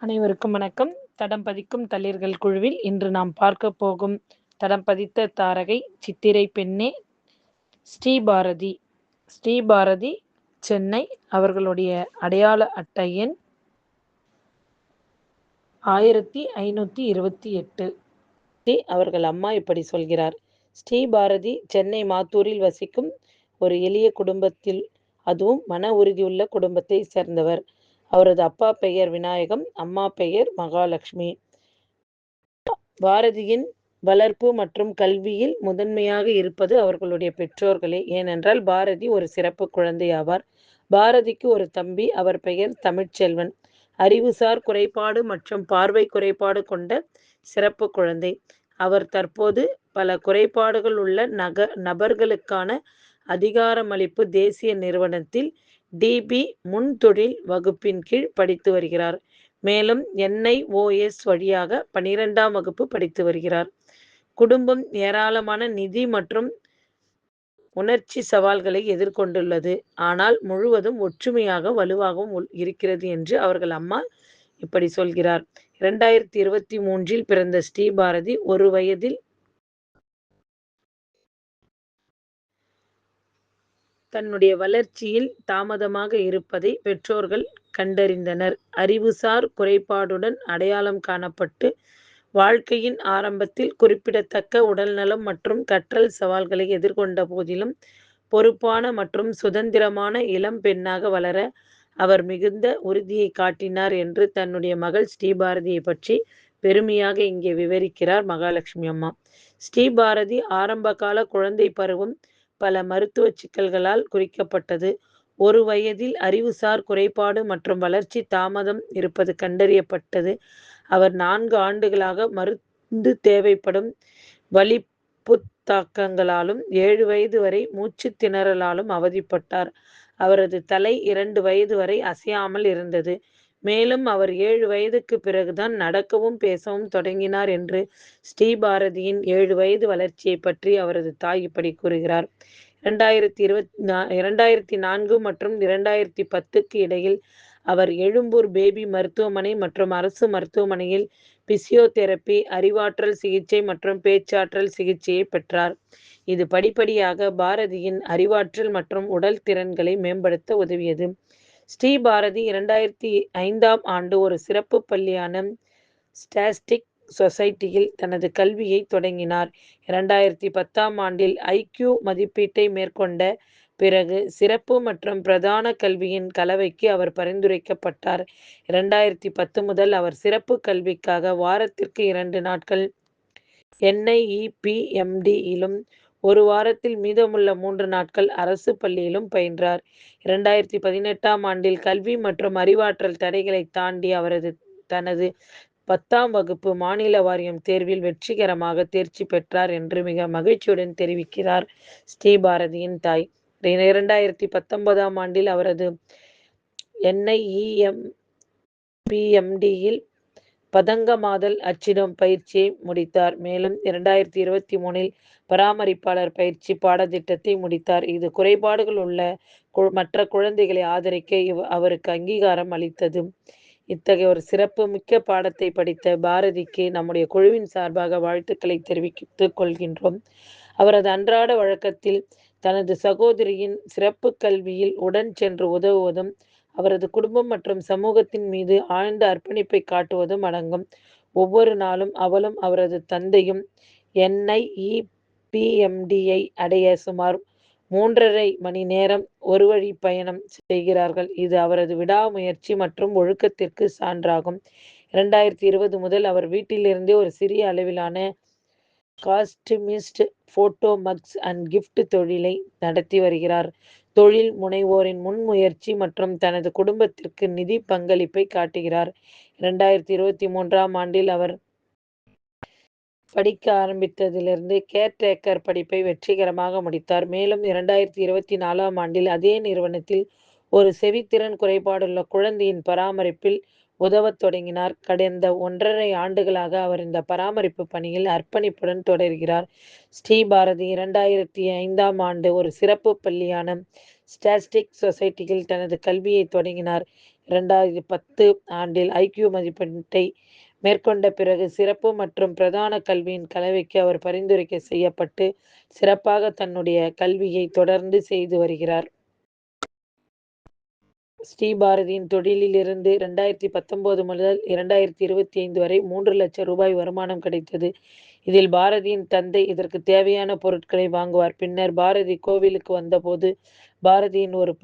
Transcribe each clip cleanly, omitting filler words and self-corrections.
அனைவருக்கும் வணக்கம். தடம் பதிக்கும் தளிர்கள் குழுவில் இன்று நாம் பார்க்க போகும் தடம் பதித்த தாரகை சித்திரை பெண்ணே ஸ்ரீபாரதி. ஸ்ரீபாரதி, சென்னை. அவர்களுடைய அடையாள அட்டை எண் 1528. அவர்கள் அம்மா இப்படி சொல்கிறார்: ஸ்ரீபாரதி சென்னை மாத்தூரில் வசிக்கும் ஒரு எளிய குடும்பத்தில், அதுவும் மன உறுதியுள்ள குடும்பத்தை சேர்ந்தவர். அவரது அப்பா பெயர் விநாயகம், அம்மா பெயர் மகாலட்சுமி. பாரதியின் வளர்ப்பு மற்றும் கல்வியில் முதன்மையாக இருப்பது அவர்களுடைய பெற்றோர்களே. ஏனென்றால் பாரதி ஒரு சிறப்பு குழந்தை ஆவார். பாரதிக்கு ஒரு தம்பி, அவர் பெயர் தமிழ்ச்செல்வன். அறிவுசார் குறைபாடு மற்றும் பார்வை குறைபாடு கொண்ட சிறப்பு குழந்தை. அவர் தற்போது பல குறைபாடுகள் உள்ள நபர்களுக்கான அதிகாரமளிப்பு தேசிய நிறுவனத்தில் டிபி முன்தொழில் வகுப்பின் கீழ் படித்து வருகிறார். மேலும் NIOS வழியாக 12ஆம் வகுப்பு படித்து வருகிறார். குடும்பம் ஏராளமான நிதி மற்றும் உணர்ச்சி சவால்களை எதிர்கொண்டுள்ளது. ஆனால் முழுவதும் ஒற்றுமையாக வலுவாகவும் இருக்கிறது என்று அவர்கள் அம்மா இப்படி சொல்கிறார். 2023 பிறந்த ஸ்ரீபாரதி 1 வயதில் தன்னுடைய வளர்ச்சியில் தாமதமாக இருப்பதை பெற்றோர்கள் கண்டறிந்தனர். அறிவுசார் குறைபாடுடன் அடையாளம் காணப்பட்டு, வாழ்க்கையின் ஆரம்பத்தில் குறிப்பிடத்தக்க உடல்நலம் மற்றும் கற்றல் சவால்களை எதிர்கொண்ட போதிலும், பொறுப்பான மற்றும் சுதந்திரமான இளம் பெண்ணாக வளர அவர் மிகுந்த உறுதியை காட்டினார் என்று தன்னுடைய மகள் ஸ்ரீபாரதியை பற்றி பெருமையாக இங்கே விவரிக்கிறார் மகாலட்சுமி அம்மா. ஸ்ரீபாரதி ஆரம்பகால குழந்தை பருவம் பல மருத்துவ சிக்கல்களால் குறிக்கப்பட்டது. 1 வயதில் அறிவுசார் குறைபாடு மற்றும் வளர்ச்சி தாமதம் இருப்பது கண்டறியப்பட்டது. அவர் 4 ஆண்டுகளாக மருந்து தேவைப்படும் வலிப்புத்தாக்கங்களாலும் 7 வயது வரை மூச்சு திணறலாலும் அவதிப்பட்டார். அவரது தலை 2 வயது வரை அசையாமல் இருந்தது. மேலும் அவர் 7 வயதுக்கு பிறகுதான் நடக்கவும் பேசவும் தொடங்கினார் என்று ஸ்ரீபாரதியின் 7 வயது வளர்ச்சியை பற்றி அவரது தாய் இப்படி கூறுகிறார். 2004 மற்றும் 2010க்கு இடையில் அவர் எழும்பூர் பேபி மருத்துவமனை மற்றும் அரசு மருத்துவமனையில் பிசியோதெரபி, அறிவாற்றல் சிகிச்சை மற்றும் பேச்சாற்றல் சிகிச்சையை பெற்றார். இது படிப்படியாக பாரதியின் அறிவாற்றல் மற்றும் உடல் திறன்களை மேம்படுத்த உதவியது. ஸ்ரீபாரதி 2005ஆம் ஆண்டு ஒரு சிறப்பு பள்ளியான ஸ்டாஸ்டிக் சொசைட்டியில் தனது கல்வியை தொடங்கினார். 2010ஆம் ஆண்டில் IQ மதிப்பீட்டை மேற்கொண்ட பிறகு சிறப்பு மற்றும் பிரதான கல்வியின் கலவைக்கு அவர் பரிந்துரைக்கப்பட்டார். 2010 முதல் அவர் சிறப்பு கல்விக்காக வாரத்திற்கு 2 நாட்கள் NIEPMDயிலும், ஒரு வாரத்தில் மீதமுள்ள 3 நாட்கள் அரசு பள்ளியிலும் பயின்றார். 2018ஆம் ஆண்டில் கல்வி மற்றும் அறிவாற்றல் தடைகளை தாண்டி தனது 10ஆம் வகுப்பு மாநில வாரியம் தேர்வில் வெற்றிகரமாக தேர்ச்சி பெற்றார் என்று மிக மகிழ்ச்சியுடன் தெரிவிக்கிறார் ஸ்ரீபாரதியின் தாய். 2019ஆம் ஆண்டில் அவரது NIEPMDயில் பதங்கமாதல் அச்சிடும் பயிற்சியை முடித்தார். மேலும் 2023இல் பராமரிப்பாளர் பயிற்சி பாடத்திட்டத்தை முடித்தார். இது குறைபாடுகள் உள்ள மற்ற குழந்தைகளை ஆதரிக்க அவருக்கு அங்கீகாரம் அளித்தது. இத்தகைய ஒரு சிறப்பு மிக்க பாடத்தை படித்த பாரதிக்கு நம்முடைய குழுவின் சார்பாக வாழ்த்துக்களை தெரிவித்துக் கொள்கின்றோம். அவரது அன்றாட வழக்கத்தில் தனது சகோதரியின் சிறப்பு கல்வியில் உடன் சென்று உதவுவதும், அவரது குடும்பம் மற்றும் சமூகத்தின் மீது ஆழ்ந்த அர்ப்பணிப்பை காட்டுவதும் அடங்கும். ஒவ்வொரு நாளும் அவளும் அவரது தந்தையும் NIEPMDயை அடைய சுமார் 3½ மணி நேரம் ஒரு வழி பயணம் செய்கிறார்கள். இது அவரது விடாமுயற்சி மற்றும் ஒழுக்கத்திற்கு சான்றாகும். 2020 முதல் அவர் வீட்டிலிருந்தே ஒரு சிறிய அளவிலான காஸ்டியூமிஸ்ட், போட்டோ மக்ஸ் அண்ட் கிஃப்ட் தொழிலை நடத்தி வருகிறார். தொழில் முனைவோரின் முன்முயற்சி மற்றும் தனது குடும்பத்திற்கு நிதி பங்களிப்பை காட்டுகிறார். 2023ஆம் ஆண்டில் அவர் படிக்க ஆரம்பித்ததிலிருந்து கேர்டேக்கர் படிப்பை வெற்றிகரமாக முடித்தார். மேலும் 2024ஆம் ஆண்டில் அதே நிறுவனத்தில் ஒரு செவித்திறன் குறைபாடுள்ள குழந்தையின் பராமரிப்பில் உதவத் தொடங்கினார். கடந்த 1½ ஆண்டுகளாக அவர் இந்த பராமரிப்பு பணியில் அர்ப்பணிப்புடன் தொடர்கிறார். ஸ்ரீபாரதி 2005ஆம் ஆண்டு ஒரு சிறப்பு பள்ளியான ஸ்டாஸ்டிக் சொசைட்டியில் தனது கல்வியை தொடங்கினார். 2010 ஆண்டில் ஐக்கியூ மதிப்பீட்டை மேற்கொண்ட பிறகு சிறப்பு மற்றும் பிரதான கல்வியின் கலவைக்கு அவர் பரிந்துரை செய்யப்பட்டு சிறப்பாக தன்னுடைய கல்வியை தொடர்ந்து செய்து வருகிறார். ஸ்ரீபாரதியின் தொழிலில் இருந்து 2019 முதல் 2025 வரை 3 லட்சம் ரூபாய் வருமானம் கிடைத்தது. இதில் பாரதியின் தந்தை இதற்கு தேவையான பொருட்களை வாங்குவார். பின்னர் பாரதி கோவிலுக்கு வந்தபோது பாரதியின் ஒரு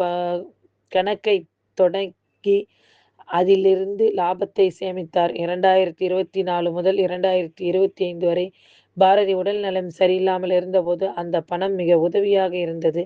கணக்கை தொடங்கி அதிலிருந்து லாபத்தை சேமித்தார். 2024 முதல் 2025 வரை பாரதி உடல் நலம் சரியில்லாமல் இருந்தபோது அந்த பணம் மிக உதவியாக இருந்தது.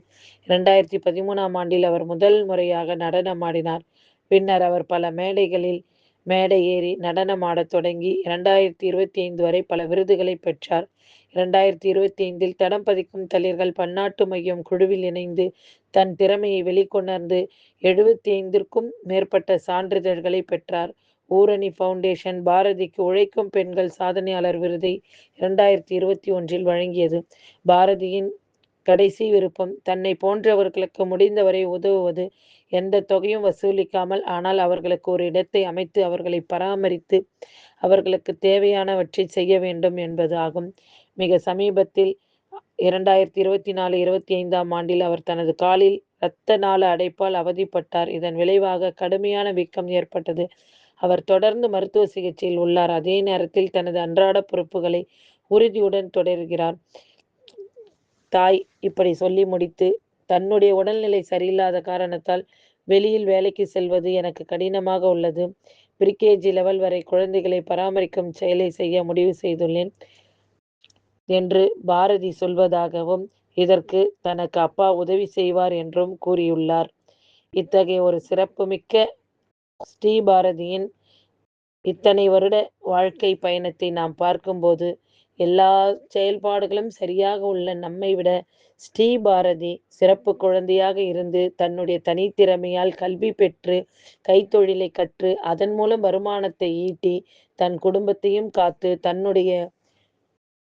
2013ஆம் ஆண்டில் அவர் முதல் முறையாக நடனமாடினார். பின்னர் அவர் பல மேடைகளில் மேடை ஏறி நடனமாடத் தொடங்கி 2025 வரை பல விருதுகளை பெற்றார். 2025இல் தடம் பதிக்கும் தளிர்கள் பன்னாட்டு மையம் குழுவில் இணைந்து தன் திறமையை வெளிக்கொணர்ந்து 75ற்கும் மேற்பட்ட சான்றிதழ்களை பெற்றார். ஊரணி ஃபவுண்டேஷன் பாரதிக்கு உழைக்கும் பெண்கள் சாதனையாளர் விருதை 2021இல் வழங்கியது. பாரதியின் கடைசி விருப்பம் தன்னை போன்றவர்களுக்கு முடிந்தவரை உதவுவது. எந்த தொகையும் வசூலிக்காமல், ஆனால் அவர்களுக்கு ஒரு இடத்தை அமைத்து அவர்களை பராமரித்து அவர்களுக்கு தேவையானவற்றை செய்ய வேண்டும் என்பது ஆகும். மிக சமீபத்தில் 2024-25ஆம் ஆண்டில் அவர் தனது காலில் இரத்த நாள அடைப்பால் அவதிப்பட்டார். இதன் விளைவாக கடுமையான வீக்கம் ஏற்பட்டது. அவர் தொடர்ந்து மருத்துவ சிகிச்சையில் உள்ளார். அதே நேரத்தில் தனது அன்றாட பொறுப்புகளை உறுதியுடன் தொடர்கிறார். தாய் இப்படி சொல்லி முடித்து, தன்னுடைய உடல்நிலை சரியில்லாத காரணத்தால் வெளியில் வேலைக்கு செல்வது எனக்கு கடினமாக உள்ளது. ப்ரீகேஜி லெவல் வரை குழந்தைகளை பராமரிக்கும் செயலை செய்ய முடிவு செய்துள்ளேன் என்று பாரதி சொல்வதாகவும், இதற்கு தனக்கு அப்பா உதவி செய்வார் என்றும் கூறியுள்ளார். இத்தகைய ஒரு சிறப்புமிக்க ஸ்ரீபாரதியின் இத்தனை வருட வாழ்க்கை பயணத்தை நாம் பார்க்கும்போது எல்லா செயல்பாடுகளும் சரியாக உள்ள நம்மை விட ஸ்ரீபாரதி சிறப்பு குழந்தையாக இருந்து தன்னுடைய தனித்திறமையால் கல்வி பெற்று கைத்தொழிலை கற்று அதன் மூலம் வருமானத்தை ஈட்டி தன் குடும்பத்தையும் காத்து தன்னுடைய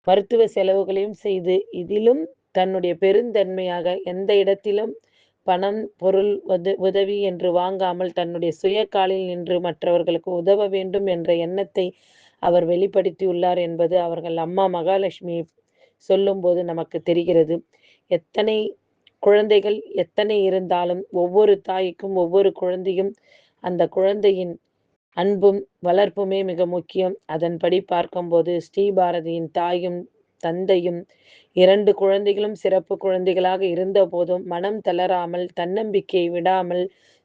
மருத்துவ செலவுகளையும் செய்து இதிலும் தன்னுடைய பெருந்தன்மையாக எந்த இடத்திலும் பணம் பொருள் உதவி என்று வாங்காமல் தன்னுடைய சுய காலில் நின்று மற்றவர்களுக்கு உதவ வேண்டும் என்ற எண்ணத்தை அவர் வெளிப்படுத்தியுள்ளார் என்பது அவர்கள் அம்மா மகாலட்சுமி சொல்லும்போது நமக்கு தெரிகிறது. எத்தனை குழந்தைகள் எத்தனை இருந்தாலும் ஒவ்வொரு தாய்க்கும் ஒவ்வொரு குழந்தையும் அந்த குழந்தையின் அன்பும் வளர்ப்புமே மிக முக்கியம். அதன்படி பார்க்கும்போது ஸ்ரீபாரதியின் தாயும் தந்தையும் 2 குழந்தைகளும் சிறப்பு குழந்தைகளாக இருந்த போதும் மனம் தளராமல் தன்னம்பிக்கையை விடாமல்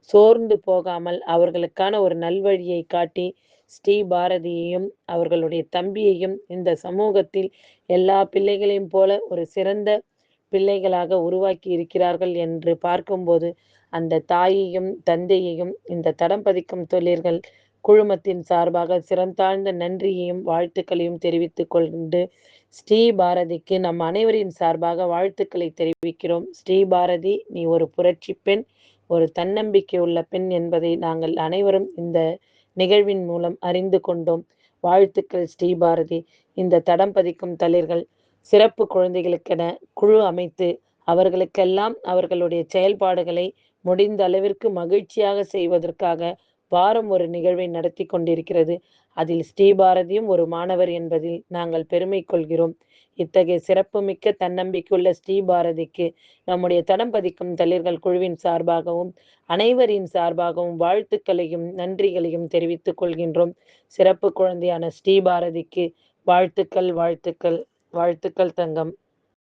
சோர்ந்து போகாமல் அவர்களுக்கான ஒரு நல்வழியை காட்டி ஸ்ரீபாரதியையும் அவர்களுடைய தம்பியையும் இந்த சமூகத்தில் எல்லா பிள்ளைகளையும் போல ஒரு சிறந்த பிள்ளைகளாக உருவாக்கி இருக்கிறார்கள் என்று பார்க்கும்போது அந்த தாயையும் தந்தையையும் இந்த தடம் பதிக்கும் தொழில்கள் குழுமத்தின் சார்பாக சிறந்தாழ்ந்த நன்றியையும் வாழ்த்துக்களையும் தெரிவித்துக் கொண்டு ஸ்ரீபாரதிக்கு நம் அனைவரின் சார்பாக வாழ்த்துக்களை தெரிவிக்கிறோம். ஸ்ரீபாரதி, நீ ஒரு புரட்சி பெண், ஒரு தன்னம்பிக்கை உள்ள பெண் என்பதை நாங்கள் அனைவரும் இந்த நிகழ்வின் மூலம் அறிந்து கொண்டோம். வாழ்த்துக்கள் ஸ்ரீபாரதி. இந்த தடம் பதிக்கும் தளிர்கள் சிறப்பு குழந்தைகளுக்கென குழு அமைத்து அவர்களுக்கெல்லாம் அவர்களுடைய செயல்பாடுகளை முடிந்த அளவிற்கு மகிழ்ச்சியாக செய்வதற்காக வாரம் ஒரு நிகழ்வை நடத்தி கொண்டிருக்கிறது. அதில் ஸ்ரீபாரதியும் ஒரு மாணவர் என்பதில் நாங்கள் பெருமை கொள்கிறோம். இத்தகைய சிறப்புமிக்க தன்னம்பிக்கையுள்ள ஸ்ரீபாரதிக்கு நம்முடைய தடம் பதிக்கும் தளிர்கள் குழுவின் சார்பாகவும் அனைவரின் சார்பாகவும் வாழ்த்துக்களையும் நன்றிகளையும் தெரிவித்துக் கொள்கின்றோம். சிறப்பு குழந்தையான ஸ்ரீபாரதிக்கு வாழ்த்துக்கள் வாழ்த்துக்கள் வாழ்த்துக்கள் தங்கம்.